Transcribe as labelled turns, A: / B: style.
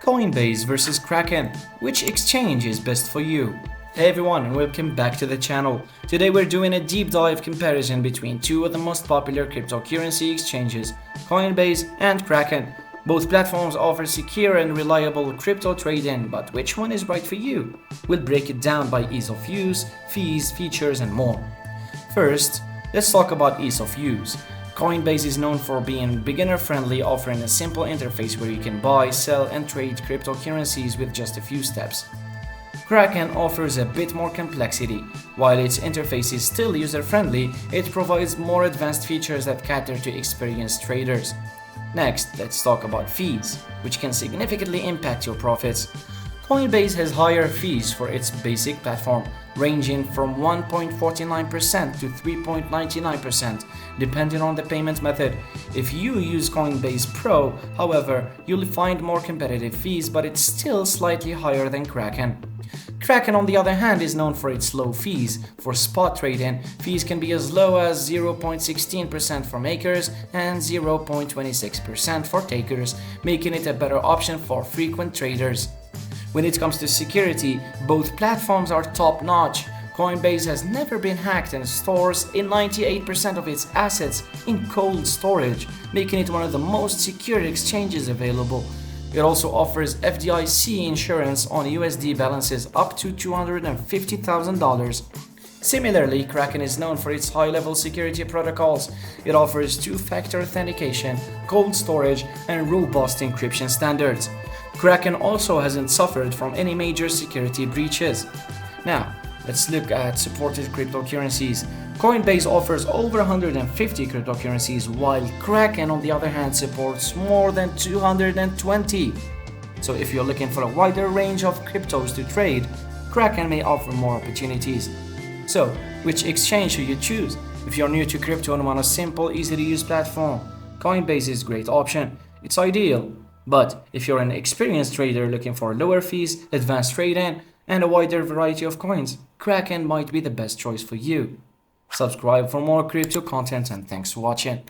A: Coinbase versus Kraken. Which exchange is best for you? Hey everyone, and welcome back to the channel. Today we're doing a deep dive comparison between two of the most popular cryptocurrency exchanges, Coinbase and Kraken. Both platforms offer secure and reliable crypto trading, but which one is right for you? We'll break it down by ease of use, fees, features, and more. First, let's talk about ease of use. Coinbase is known for being beginner-friendly, offering a simple interface where you can buy, sell, and trade cryptocurrencies with just a few steps. Kraken offers a bit more complexity. While its interface is still user-friendly, it provides more advanced features that cater to experienced traders. Next, let's talk about fees, which can significantly impact your profits. Coinbase has higher fees for its basic platform, ranging from 1.49% to 3.99%, depending on the payment method. If you use Coinbase Pro, however, you'll find more competitive fees, but it's still slightly higher than Kraken. Kraken, on the other hand, is known for its low fees. For spot trading, fees can be as low as 0.16% for makers and 0.26% for takers, making it a better option for frequent traders. When it comes to security, both platforms are top-notch. Coinbase has never been hacked and stores 98% of its assets in cold storage, making it one of the most secure exchanges available. It also offers FDIC insurance on USD balances up to $250,000. Similarly, Kraken is known for its high-level security protocols. It offers two-factor authentication, cold storage, and robust encryption standards. Kraken also hasn't suffered from any major security breaches. Now, let's look at supported cryptocurrencies. Coinbase offers over 150 cryptocurrencies, while Kraken, on the other hand, supports more than 220. So if you're looking for a wider range of cryptos to trade, Kraken may offer more opportunities. So, which exchange should you choose? If you're new to crypto and want a simple, easy-to-use platform, Coinbase is a great option. It's ideal. But if you're an experienced trader looking for lower fees, advanced trading, and a wider variety of coins, Kraken might be the best choice for you. Subscribe for more crypto content, and thanks for watching.